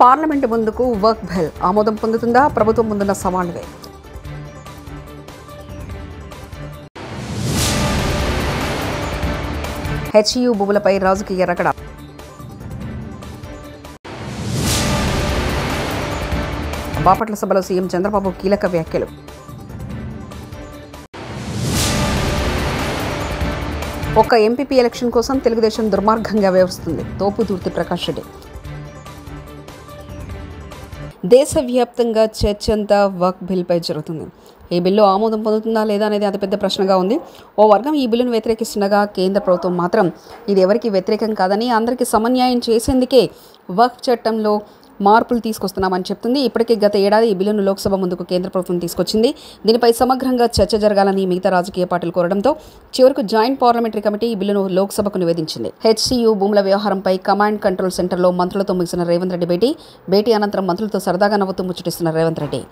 Parliament ముందుకు work bill ఆమోదం పొందుతుందా? ప్రభుత్వం ముందున్న సవాళ్లే. హెచ్యూ భూములపై రాజకీయ రగడ. బాపట్ల సభలో సీఎం చంద్రబాబు కీలక వ్యాఖ్యలు. ఒక్క ఎంపీపీ ఎలక్షన్ కోసం తెలుగుదేశం దుర్మార్గంగా వ్యవహరిస్తుంది. తోపుదూర్తి ప్రకాష్ రెడ్డి. దేశవ్యాప్తంగా చర్చ అంతా వర్క్ బిల్పై జరుగుతుంది. ఈ బిల్లు ఆమోదం పొందుతుందా లేదా అనేది అతిపెద్ద ప్రశ్నగా ఉంది. ఓ వర్గం ఈ బిల్లును వ్యతిరేకిస్తుండగా కేంద్ర ప్రభుత్వం మాత్రం ఇది ఎవరికి వ్యతిరేకం కాదని, అందరికీ సమన్యాయం చేసేందుకే వర్క్ చట్టంలో మార్పులు తీసుకొస్తున్నామని చెప్తుంది. ఇప్పటికే గత ఏడాది ఈ బిల్లును లోక్సభ ముందుకు కేంద్ర ప్రభుత్వం తీసుకొచ్చింది. దీనిపై సమగ్రంగా చర్చ జరగాలని మిగతా రాజకీయ పార్టీలు కోరడంతో చివరకు జాయింట్ పార్లమెంటరీ కమిటీ ఈ బిల్లును లోక్సభకు నివేదించింది. హెచ్సీయూ భూముల వ్యవహారంపై కమాండ్ కంట్రోల్ సెంటర్లో మంత్రులతో ముగిసిన రేవంత్ రెడ్డి భేటీ అనంతరం మంత్రులతో సరదాగా నవ్వుతూ ముచ్చటిస్తున్న రేవంత్ రెడ్డి.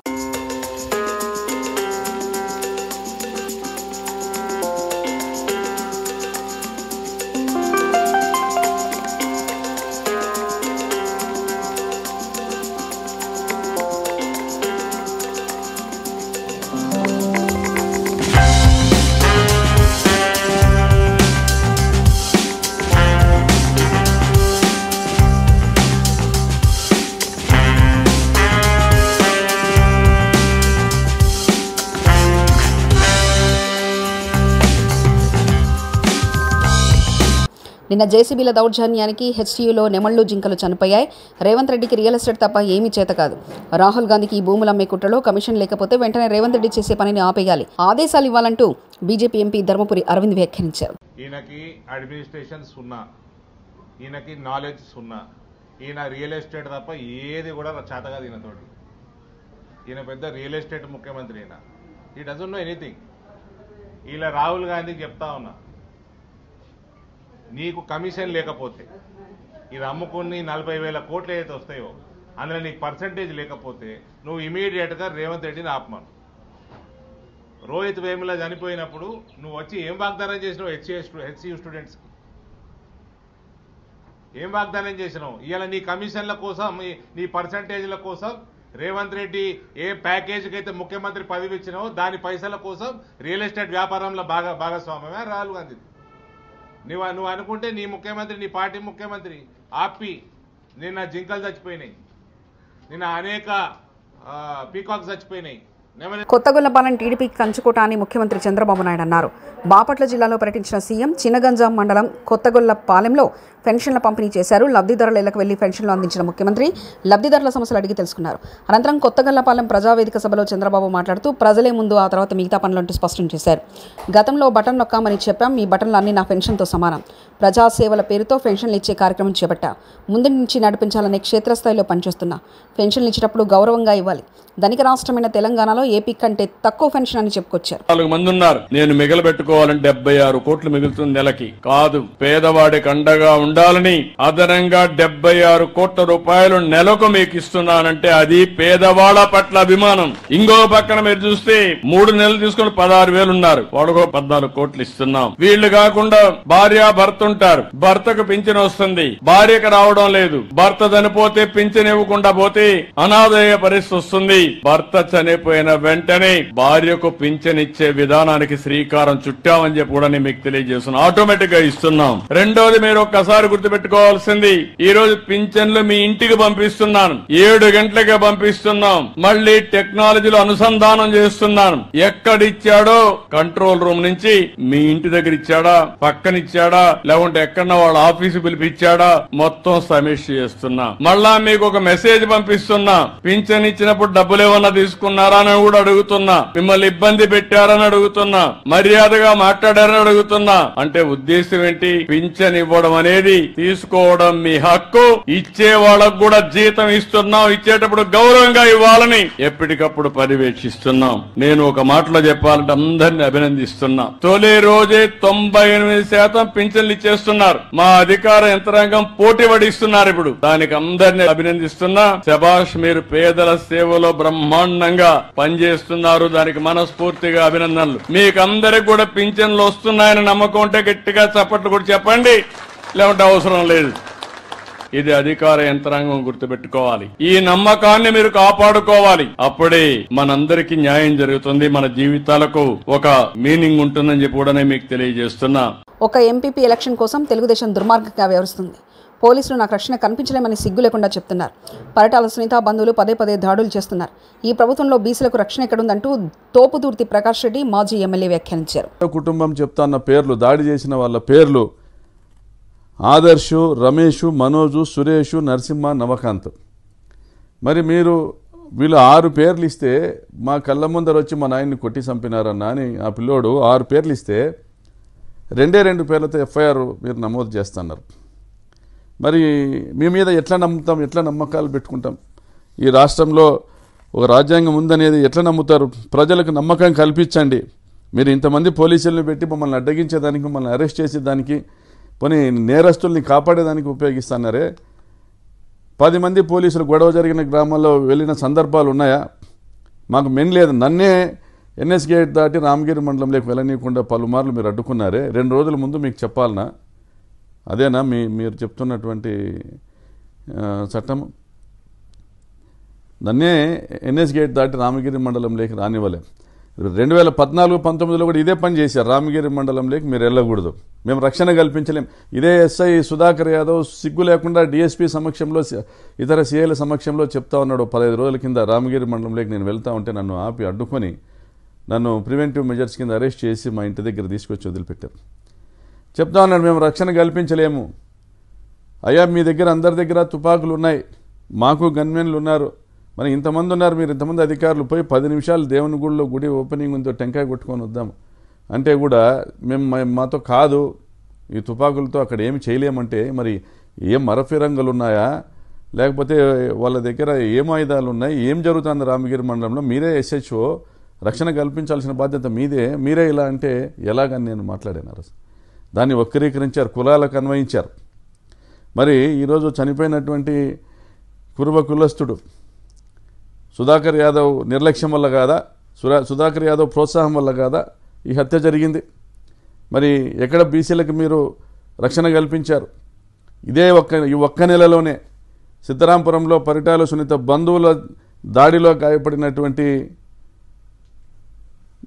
నిన్న జేసీబీల దౌర్జన్యానికి హెచ్టీయూలో నెమళ్లు జింకలు చనిపోయాయి. రేవంత్ రెడ్డికి రియల్ ఎస్టేట్ తప్ప ఏమీ చేత కాదు. రాహుల్ గాంధీకి ఈ భూములు అమ్మే కుట్రలో కమిషన్ లేకపోతే వెంటనే రేవంత్ రెడ్డి చేసే పనిని ఆపేయాలి, ఆదేశాలు ఇవ్వాలంటూ బీజేపీ ఎంపీ ధర్మపురి అరవింద్ వ్యాఖ్యానించారు. ఈయనకి అడ్మినిస్ట్రేషన్ సున్నా, ఈయనకి నాలెడ్జ్ సున్నా, ఈయన రియల్ ఎస్టేట్ తప్ప ఏది కూడా చేత కాదు ఈయనతోటి. ఈయన పెద్ద రియల్ ఎస్టేట్ ముఖ్యమంత్రి. ఈ డజంట్ నో ఎనీథింగ్. ఇలా రాహుల్ గాంధీకి చెప్తా ఉన్నా, నీకు కమిషన్ లేకపోతే ఇది అమ్ముకుని 40,000 కోట్లు ఏదైతే వస్తాయో అందులో నీకు పర్సంటేజ్ లేకపోతే నువ్వు ఇమీడియట్గా రేవంత్ రెడ్డిని ఆపమను. రోహిత్ వేముల చనిపోయినప్పుడు నువ్వు వచ్చి ఏం వాగ్దానం చేసినావు హెచ్సీయూ స్టూడెంట్స్కి? ఏం వాగ్దానం చేసినావు? ఇవాళ నీ కమిషన్ల కోసం, నీ పర్సంటేజ్ల కోసం రేవంత్ రెడ్డి ఏ ప్యాకేజీకి అయితే ముఖ్యమంత్రి పదవి ఇచ్చినావో దాని పైసల కోసం రియల్ ఎస్టేట్ వ్యాపారంలో భాగస్వామ్యమే రాహుల్ గాంధీ. నువ్వు అనుకుంటే నీ ముఖ్యమంత్రి, నీ పార్టీ ముఖ్యమంత్రి ఆపి నిన్న జింకలు చచ్చిపోయినాయి, నిన్న అనేక పీకాక్స్ చచ్చిపోయినాయి. కొత్తగొల్లపాలెం టీడీపీకి కంచుకోట అని ముఖ్యమంత్రి చంద్రబాబు నాయుడు అన్నారు. బాపట్ల జిల్లాలో పర్యటించిన సీఎం చినగంజాం మండలం కొత్తగొల్లపాలెంలో పెన్షన్ల పంపిణీ చేశారు. లబ్ధిదారుల ఇళ్లకు వెళ్లి పెన్షన్లు అందించిన ముఖ్యమంత్రి లబ్ధిదారుల సమస్యలు అడిగి తెలుసుకున్నారు. అనంతరం కొత్తగొల్లపాలెం ప్రజావేదిక సభలో చంద్రబాబు మాట్లాడుతూ ప్రజలే ముందు, ఆ తర్వాత మిగతా పనులంటూ స్పష్టం చేశారు. గతంలో బటన్ నొక్కామని చెప్పాం, ఈ బటన్లు అన్ని నా పెన్షన్తో సమానం. ప్రజాసేవల పేరుతో పెన్షన్లు ఇచ్చే కార్యక్రమం చేపట్టా. ముందు నుంచి నడిపించాలనే క్షేత్రస్థాయిలో పనిచేస్తున్నా. పెన్షన్లు ఇచ్చేటప్పుడు గౌరవంగా ఇవ్వాలి. ధనిక రాష్ట్రమైన తెలంగాణలో ఏపీ కంటే తక్కువ పెన్షన్ అని చెప్పుకొచ్చారు. 4 మంది ఉన్నారు. నేను మిగలబెట్టుకోవాలని 76 కోట్లు మిగులుతుంది నెలకి. కాదు, పేదవాడికి అండగా ఉండాలని అదనంగా 76 కోట్ల రూపాయలు నెలకు మీకు ఇస్తున్నానంటే అది పేదవాళ్ల పట్ల అభిమానం. ఇంకో పక్కన మీరు చూస్తే 3 నెలలు తీసుకుని 16,000 ఉన్నారు, వాడుకో 14 కోట్లు ఇస్తున్నాం. వీళ్లు కాకుండా భార్య భర్త ఉంటారు, భర్తకు పింఛన్ వస్తుంది, భార్యకు రావడం లేదు. భర్త చనిపోతే పింఛన్ ఇవ్వకుండా పోతే అనాథయ్యే పరిస్థితి వస్తుంది. భర్త చనిపోయిన వెంటనే భార్యకు పింఛన్ ఇచ్చే విధానానికి శ్రీకారం చుట్టామని చెప్పి కూడా నేను మీకు తెలియజేస్తున్నాను. ఆటోమేటిక్ గా ఇస్తున్నాం. రెండోది మీరు ఒక్కసారి గుర్తుపెట్టుకోవాల్సింది, ఈ రోజు పింఛన్లు మీ ఇంటికి పంపిస్తున్నాను. 7 గంటలకే పంపిస్తున్నాం. మళ్ళీ టెక్నాలజీలో అనుసంధానం చేస్తున్నాను. ఎక్కడిచ్చాడో కంట్రోల్ రూమ్ నుంచి మీ ఇంటి దగ్గర ఇచ్చాడా, పక్కనిచ్చాడా, లేకుంటే ఎక్కడన్నా వాళ్ళ ఆఫీసు పిలిపిచ్చాడా, మొత్తం సమీక్ష చేస్తున్నా. మళ్ళా మీకు ఒక మెసేజ్ పంపిస్తున్నా, పింఛన్ ఇచ్చినప్పుడు డబ్బులు ఏమన్నా తీసుకున్నారా అని కూడా అడుగుతున్నా. మిమ్మల్ని ఇబ్బంది పెట్టారని అడుగుతున్నా. మర్యాదగా మాట్లాడారని అడుగుతున్నా. అంటే ఉద్దేశం ఏంటి? పింఛన్ ఇవ్వడం అనేది తీసుకోవడం మీ హక్కు. ఇచ్చే వాళ్ళకు కూడా జీతం ఇస్తున్నాం. ఇచ్చేటప్పుడు గౌరవంగా ఇవ్వాలని ఎప్పటికప్పుడు పర్యవేక్షిస్తున్నాం. నేను ఒక మాటలో చెప్పాలంటే అందరినీ అభినందిస్తున్నా. తొలి రోజే 98% పింఛన్లు ఇచ్చేస్తున్నారు. మా అధికార యంత్రాంగం పోటీ పడిస్తున్నారు. ఇప్పుడు దానికి అందరినీ అభినందిస్తున్నా. శభాష్, మీరు పేదల సేవలో బ్రహ్మాండంగా పనిచేస్తున్నారు. దానికి మనస్ఫూర్తిగా అభినందనలు. మీకు అందరికి కూడా పింఛన్లు వస్తున్నాయని నమ్మకం ఉంటే గట్టిగా చప్పట్లు కూడా చెప్పండి, లేకుంటే అవసరం లేదు. ఇది అధికార యంత్రాంగం గుర్తుపెట్టుకోవాలి. ఈ నమ్మకాన్ని మీరు కాపాడుకోవాలి. అప్పుడే మనందరికీ న్యాయం జరుగుతుంది, మన జీవితాలకు ఒక మీనింగ్ ఉంటుందని చెప్పి కూడా మీకు తెలియజేస్తున్నా. ఒక ఎంపీపీ ఎలక్షన్ కోసం తెలుగుదేశం దుర్మార్గంగా వ్యవహరిస్తుంది. పోలీసులు నాకు రక్షణ కనిపించలేమని సిగ్గు లేకుండా చెప్తున్నారు. పరిటాల సునీత బంధువులు పదే పదే దాడులు చేస్తున్నారు. ఈ ప్రభుత్వంలో బీసీలకు రక్షణ ఎక్కడుందంటూ తోపుదూర్తి ప్రకాష్ రెడ్డి మాజీ ఎమ్మెల్యే వ్యాఖ్యానించారు. కుటుంబం చెప్తాన్న పేర్లు, దాడి చేసిన వాళ్ళ పేర్లు ఆదర్శ్, రమేష్, మనోజు, సురేష్, నరసింహ, నవకాంత్. మరి మీరు వీళ్ళు 6 పేర్లు ఇస్తే మా కళ్ళ ముందర వచ్చి మా నాయన్ని కొట్టి చంపినారన్న అని ఆ పిల్లోడు 6 పేర్లు ఇస్తే 2 పేర్లతో ఎఫ్ఐఆర్ మీరు నమోదు చేస్తున్నారు. మరి మీ మీద ఎట్లా నమ్ముతాం, ఎట్లా నమ్మకాలు పెట్టుకుంటాం? ఈ రాష్ట్రంలో ఒక రాజ్యాంగం ఉందనేది ఎట్లా నమ్ముతారు? ప్రజలకు నమ్మకం కల్పించండి. మీరు ఇంతమంది పోలీసులను పెట్టి మమ్మల్ని అడ్డగించేదానికి, మమ్మల్ని అరెస్ట్ చేసేదానికి, పోనీ నేరస్తుల్ని కాపాడేదానికి ఉపయోగిస్తున్నారే. 10 మంది పోలీసులు గొడవ జరిగిన గ్రామాల్లో వెళ్ళిన సందర్భాలు ఉన్నాయా? మాకు మెన్ లేదు. నన్నే ఎన్ఎస్ గేట్ దాటి రామగిరి మండలంలోకి వెళ్ళనీయకుండా పలుమార్లు మీరు అడ్డుకున్నారే. 2 రోజుల ముందు మీకు చెప్పాలనా? అదేనా మీరు చెప్తున్నటువంటి చట్టం? నన్నే ఎన్ఎస్ గేట్ దాటి రామగిరి మండలంలోకి రానివ్వలే. 2014-19లో కూడా ఇదే పని చేశారు. రామగిరి మండలంలోకి మీరు వెళ్ళకూడదు, మేము రక్షణ కల్పించలేం. ఇదే ఎస్ఐ సుధాకర్ యాదవ్ సిగ్గు లేకుండా డిఎస్పీ సమక్షంలో, ఇతర సిఐల సమక్షంలో చెప్తా ఉన్నాడు. 15 రోజుల కింద రామగిరి మండలంలోకి నేను వెళ్తా ఉంటే నన్ను ఆపి అడ్డుకొని నన్ను ప్రివెంటివ్ మెజర్స్ కింద అరెస్ట్ చేసి మా ఇంటి దగ్గర తీసుకొచ్చి వదిలిపెట్టారు. చెప్తా ఉన్నాడు మేము రక్షణ కల్పించలేము. అయ్యా మీ దగ్గర అందరి దగ్గర తుపాకులు ఉన్నాయి, మాకు గన్మెన్లు ఉన్నారు, మరి ఇంతమంది ఉన్నారు, మీరు ఇంతమంది అధికారులు పోయి 10 నిమిషాలు దేవుని గుడిలో గుడి ఓపెనింగ్ ఉందో టెంకాయ కొట్టుకొని వద్దాం అంటే కూడా మాతో కాదు, ఈ తుపాకులతో అక్కడ ఏమి చేయలేమంటే మరి ఏం మరఫిరంగులు ఉన్నాయా, లేకపోతే వాళ్ళ దగ్గర ఏం ఆయుధాలు ఉన్నాయి, ఏం జరుగుతుంది రామగిరి మండలంలో? మీరే ఎస్హెచ్ఓ, రక్షణ కల్పించాల్సిన బాధ్యత మీదే, మీరే ఇలా అంటే ఎలాగని నేను మాట్లాడాను. దాన్ని వక్రీకరించారు, కులాలకు అన్వయించారు. మరి ఈరోజు చనిపోయినటువంటి కురుబ కులస్తుడు సుధాకర్ యాదవ్ నిర్లక్ష్యం వల్ల కాదా, సుధాకర్ యాదవ్ ప్రోత్సాహం వల్ల కాదా ఈ హత్య జరిగింది? మరి ఎక్కడ బీసీలకు మీరు రక్షణ కల్పించారు? ఈ ఒక్క నెలలోనే సిద్ధరాంపురంలో పరిటాల సునీత బంధువుల దాడిలో గాయపడినటువంటి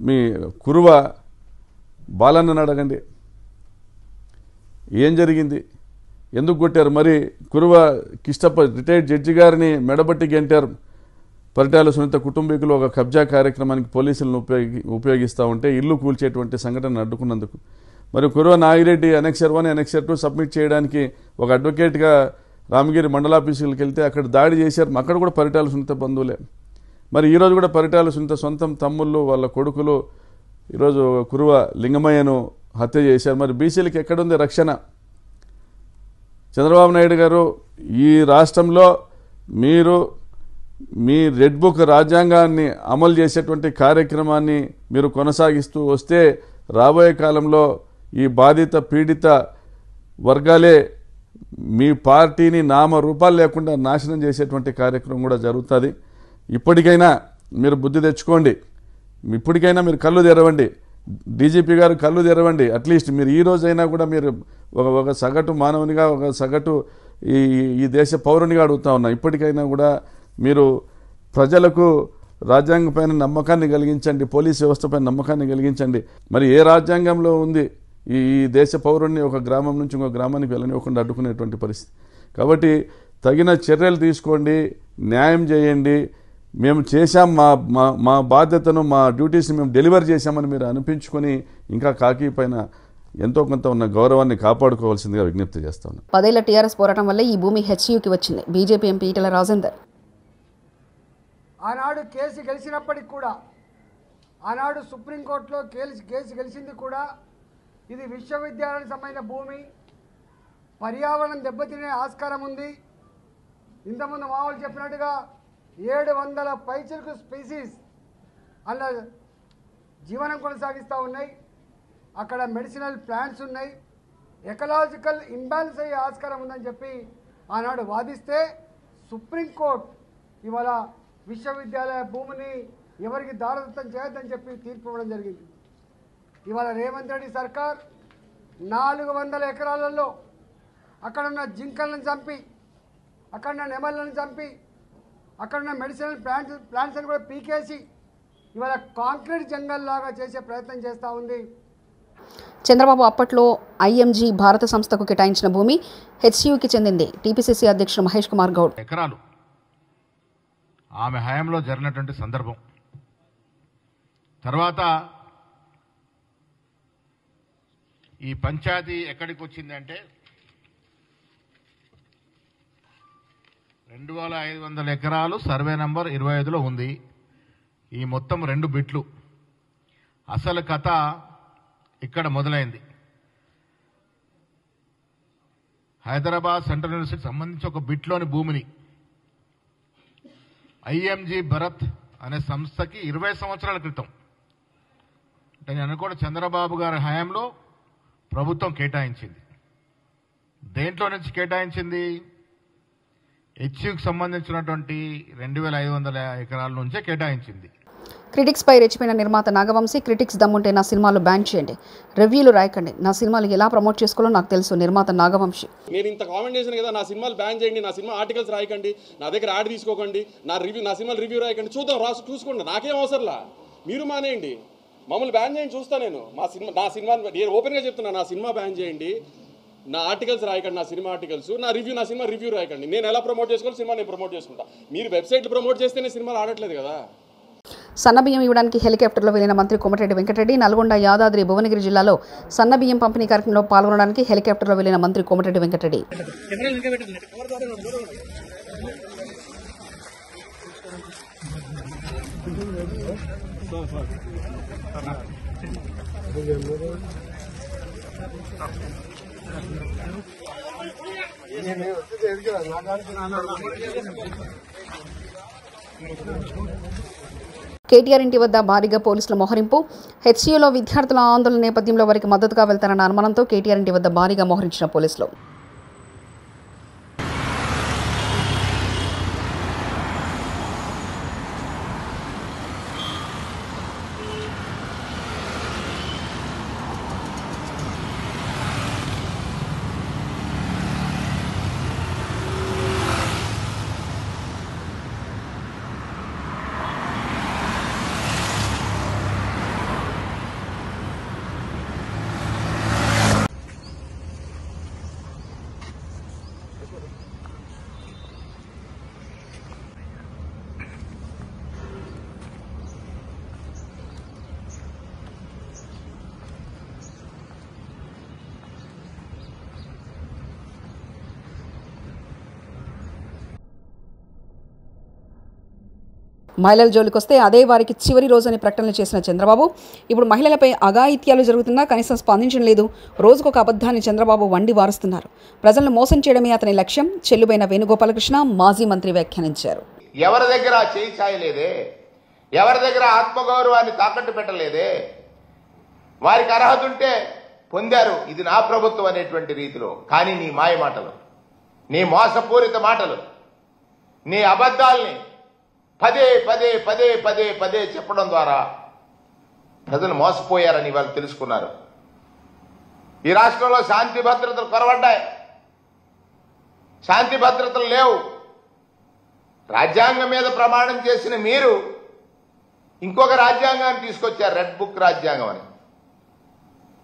మీ కురువ బాలన్నను అడగండి, ఏం జరిగింది, ఎందుకు కొట్టారు? మరి కురువ కిష్టప్ప రిటైర్డ్ జడ్జి గారిని మెడబట్టి గెంటారు. పరిటాల సునీత కుటుంబీకులు ఒక కబ్జా కార్యక్రమానికి పోలీసులను ఉపయోగిస్తూ ఉంటే ఇల్లు కూల్చేటువంటి సంఘటన అడ్డుకున్నందుకు. మరి Kuruva Nagireddy annexure 1, annexure 2 submit చేయడానికి ఒక అడ్వకేట్గా రామగిరి మండలాఫీసులకు వెళ్తే అక్కడ దాడి చేశారు. అక్కడ కూడా పరిటాల సునీత బంధువులే. మరి ఈరోజు కూడా పరిటాల సునీత సొంతం తమ్ముళ్ళు, వాళ్ళ కొడుకులు ఈరోజు కురువ లింగమయ్యను హత్య చేశారు. మరి బీసీలకు ఎక్కడుంది రక్షణ? చంద్రబాబు నాయుడు గారు ఈ రాష్ట్రంలో మీరు మీ రెడ్ బుక్ రాజ్యాంగాన్ని అమలు చేసేటువంటి కార్యక్రమాన్ని మీరు కొనసాగిస్తూ వస్తే రాబోయే కాలంలో ఈ బాధిత పీడిత వర్గాలే మీ పార్టీని నామరూపాలు లేకుండా నాశనం చేసేటువంటి కార్యక్రమం కూడా జరుగుతుంది. ఇప్పటికైనా మీరు బుద్ధి తెచ్చుకోండి, ఇప్పటికైనా మీరు కళ్ళు తెరవండి, డీజీపీ గారు కళ్ళు తెరవండి. అట్లీస్ట్ మీరు ఈ రోజైనా కూడా మీరు ఒక సగటు మానవునిగా, ఒక సగటు ఈ దేశ పౌరునిగా అడుగుతా ఉన్నా, ఇప్పటికైనా కూడా మీరు ప్రజలకు రాజ్యాంగం పైన నమ్మకాన్ని కలిగించండి, పోలీస్ వ్యవస్థపైన నమ్మకాన్ని కలిగించండి. మరి ఏ రాజ్యాంగంలో ఉంది ఈ దేశ పౌరుణ్ణి ఒక గ్రామం నుంచి ఇంకో గ్రామానికి వెళ్ళనివ్వకుండా అడ్డుకునేటువంటి పరిస్థితి? కాబట్టి తగిన చర్యలు తీసుకోండి, న్యాయం చేయండి. మేము చేశాం, మా బాధ్యతను, మా డ్యూటీస్ని మేము డెలివర్ చేశామని మీరు అనిపించుకొని ఇంకా కాకి పైన ఎంతో కొంత ఉన్న గౌరవాన్ని కాపాడుకోవాల్సిందిగా విజ్ఞప్తి చేస్తాను. 10 ఏళ్ల టీఆర్ఎస్ పోరాటం వల్ల ఈ భూమి హెచ్యూకి వచ్చింది. బీజేపీ ఎంపీ ఈటెల రాజేందర్ ఆనాడు కేసు గెలిచినప్పటికి కూడా, ఆనాడు సుప్రీంకోర్టులో కేసు గెలిచింది కూడా ఇది విశ్వవిద్యాలయానికి సంబంధించిన భూమి, పర్యావరణం దెబ్బతినే ఆస్కారం ఉంది. ఇంతకుముందు మామూలు చెప్పినట్టుగా 700 పైచిలకు స్పీసీస్ అలా జీవనం కొనసాగిస్తూ ఉన్నాయి. అక్కడ మెడిసినల్ ప్లాంట్స్ ఉన్నాయి, ఎకలాజికల్ ఇంబ్యాలెన్స్ అయ్యే ఆస్కారం ఉందని చెప్పి ఆనాడు వాదిస్తే సుప్రీంకోర్టు ఇవాళ విశ్వవిద్యాలయ భూమిని ఎవరికి దారదత్తం చేయొద్దని చెప్పి తీర్పు ఇవ్వడం జరిగింది. ఇవాళ రేవంత్ రెడ్డి సర్కార్ 400 ఎకరాలలో అక్కడున్న జింకలను చంపి అక్కడున్న నెమళ్ళను చంపి అక్కడున్న మెడిసినల్ ప్లాంట్స్ని కూడా పీకేసి ఇవాళ కాంక్రీట్ జంగల్ లాగా చేసే ప్రయత్నం చేస్తూ ఉంది. చంద్రబాబు అప్పట్లో ఐఎంజీ భారత సంస్థకు కేటాయించిన భూమి హెచ్సియుకి చెందింది. టీపీసీసీ అధ్యక్షుడు మహేష్ కుమార్ గౌడ్ ఎకరాలు ఆమె హయాంలో జరిగినటువంటి సందర్భం. తర్వాత ఈ పంచాయతీ ఎక్కడికి వచ్చిందంటే 2500 ఎకరాలు సర్వే నంబర్ 25లో ఉంది. ఈ మొత్తం 2 బిట్లు. అసలు కథ ఇక్కడ మొదలైంది. హైదరాబాద్ సెంట్రల్ యూనివర్సిటీకి సంబంధించి ఒక బిట్లోని భూమిని ఐఎంజీ భరత్ అనే సంస్థకి 20 సంవత్సరాల క్రితం, అంటే నేను అనుకోవడం చంద్రబాబు గారి హయాంలో ప్రభుత్వం కేటాయించింది. దేంట్లో నుంచి కేటాయించింది? హెచ్యుకి సంబంధించినటువంటి 2500 ఎకరాల నుంచే కేటాయించింది. క్రిటిక్స్ పై రెచ్చిపోయిన నిర్మాత నాగవంశీ, క్రిటిక్స్ దమ్ముంటే నా సినిమాలు బ్యాన్ చేయండి, రివ్యూలు రాయకండి, నా సినిమాలు ఎలా ప్రమోట్ చేసుకోవాలో నాకు తెలుసు. నిర్మాత నాగవంశీ. నేను ఇంత కామెంట్ చేశాను కదా, నా సినిమాలు బ్యాన్ చేయండి, నా సినిమా ఆర్టికల్స్ రాయకండి, నా దగ్గర యాడ్ తీసుకోకండి, నా సినిమాలు రివ్యూ రాయకండి, చూసుకోండి, నాకేం అవసరంలా, మీరు మానేయండి, మమ్మల్ని బ్యాన్ చేయండి, చూస్తా నేను. నా సినిమా నేను ఓపెన్గా చెప్తున్నా, నా సినిమా బ్యాన్ చేయండి, నా ఆర్టికల్స్ రాయకండి, నా సినిమా ఆర్టికల్స్, నా సినిమా రివ్యూ రాయకండి. నేను ఎలా ప్రమోట్ చేసుకోవాలి, సినిమా నేను ప్రమోట్ చేసుకుంటా. మీరు వెబ్సైట్లు ప్రమోట్ చేస్తేనే సినిమాలు ఆడట్లేదు కదా. సన్నబియ్యం ఇవ్వడానికి హెలికాప్టర్లో వెళ్లిన మంత్రి కోమటిరెడ్డి వెంకటరెడ్డి. నల్గొండ, యాదాద్రి, భువనగిరి జిల్లాలో సన్నబియ్యం పంపిణీ కార్యక్రమంలో పాల్గొనడానికి హెలికాప్టర్లో వెళ్లిన మంత్రి కోమటిరెడ్డి వెంకటరెడ్డి. కేటీఆర్ ఇంటి వద్ద భారీగా పోలీసుల మోహరింపు. హెచ్సియులో విద్యార్థుల ఆందోళన నేపథ్యంలో వారికి మద్దతుగా వెళ్తారన్న అనుమానంతో కేటీఆర్ ఇంటి వద్ద భారీగా మోహరించిన పోలీసులు. మహిళల జోలికొస్తే అదే వారికి చివరి రోజని ప్రకటనలు చేసిన చంద్రబాబు ఇప్పుడు మహిళలపై అఘాయిత్యాలు జరుగుతున్నా కనీసం స్పందించడం లేదు. రోజుకొక అబద్ధాన్ని చంద్రబాబు వండి వారుస్తున్నారు. ప్రజలను మోసం చేయడమే అతని లక్ష్యం. చెల్లుబైన వేణుగోపాలకృష్ణ మాజీ మంత్రి వ్యాఖ్యానించారు. ఎవరి దగ్గర చేయి చాయలేదే, ఎవరి దగ్గర ఆత్మగౌరవాన్ని తాకట్టు పెట్టలేదే, వారికి అర్హత ఉంటే పొందారు. ఇది నా ప్రభుత్వం అనేటువంటి రీతిలో. కానీ నీ మాయ మాటలు, నీ మోసపూరిత మాటలు, నీ అబద్ధాల్ని పదే పదే పదే పదే పదే చెప్పడం ద్వారా ప్రజలు మోసపోయారని వాళ్ళు తెలుసుకున్నారు. ఈ రాష్ట్రంలో శాంతి భద్రతలు కొరవడ్డాయి, శాంతి భద్రతలు లేవు. రాజ్యాంగం మీద ప్రమాణం చేసిన మీరు ఇంకొక రాజ్యాంగాన్ని తీసుకొచ్చారు, రెడ్ బుక్ రాజ్యాంగం అని.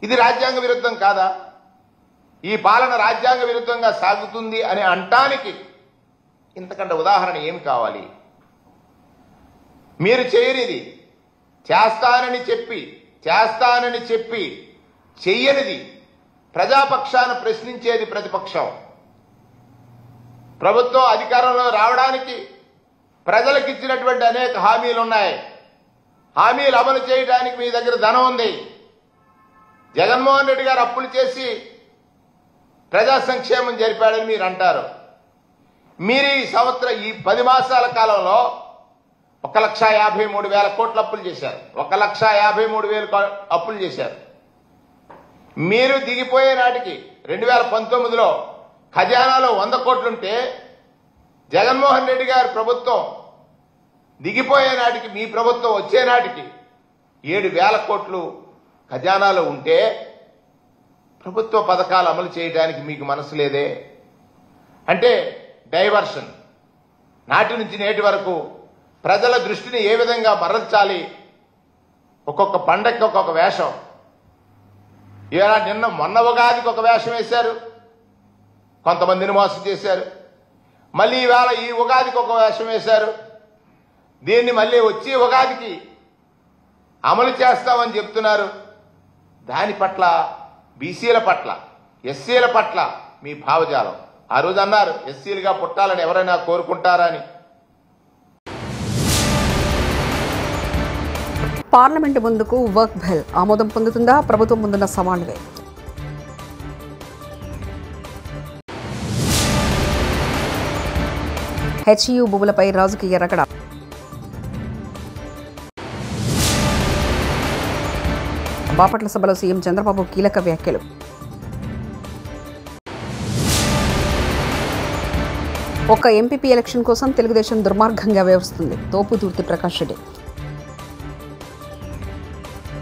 ఇది రాజ్యాంగ విరుద్ధం కాదా? ఈ పాలన రాజ్యాంగ విరుద్ధంగా సాగుతుంది అని అంటానికి ఇంతకంటే ఉదాహరణ ఏమి కావాలి? మీరు చేయనిది చేస్తానని చెప్పి చెయ్యనిది ప్రజాపక్షాన ప్రశ్నించేది ప్రతిపక్షం. ప్రభుత్వం అధికారంలో రావడానికి ప్రజలకు ఇచ్చినటువంటి అనేక హామీలు ఉన్నాయి. హామీలు అమలు చేయడానికి మీ దగ్గర ధనం ఉంది. జగన్మోహన్ రెడ్డి గారు అప్పులు చేసి ప్రజా సంక్షేమం జరిపాడని మీరు అంటారు. మీరు ఈ సంవత్సరం ఈ 10 మాసాల కాలంలో 1,53,000 కోట్ల అప్పులు చేశారు. 1,53,000 అప్పులు చేశారు. మీరు దిగిపోయే నాటికి 2019లో ఖజానాలో 100 కోట్లుంటే జగన్మోహన్ రెడ్డి గారి ప్రభుత్వం దిగిపోయే నాటికి, మీ ప్రభుత్వం వచ్చే నాటికి 7,000 కోట్లు ఖజానాలో ఉంటే ప్రభుత్వ పథకాలు అమలు చేయడానికి మీకు మనసు లేదే? అంటే డైవర్షన్. నాటి నుంచి నేటి వరకు ప్రజల దృష్టిని ఏ విధంగా మరల్చాలి, ఒక్కొక్క పండగకి ఒక్కొక్క వేషం. ఇలా మొన్న ఉగాదికి ఒక వేషం వేశారు, కొంతమందిని మోసం చేశారు. మళ్ళీ ఈవేళ ఈ ఉగాదికి ఒక వేషం వేశారు. దీన్ని మళ్ళీ వచ్చే ఉగాదికి అమలు చేస్తామని చెప్తున్నారు. దాని పట్ల, బీసీల పట్ల, ఎస్సీల పట్ల మీ భావజాలం. ఆ రోజు అన్నారు ఎస్సీలుగా పుట్టాలని ఎవరైనా కోరుకుంటారని. పార్లమెంటు ముందుకు వర్క్ బిల్ ఆమోదం పొందుతుందా? ప్రభుత్వం ముందున్న సవాళ్లే. హెచ్యూ భూములపై రాజకీయ రగడ. బాపట్ల సభలో సీఎం చంద్రబాబు కీలక వ్యాఖ్యలు. ఒక్క ఎంపీపీ ఎలక్షన్ కోసం తెలుగుదేశం దుర్మార్గంగా వ్యవహరిస్తుంది. తోపుదుర్తి ప్రకాష్ రెడ్డి.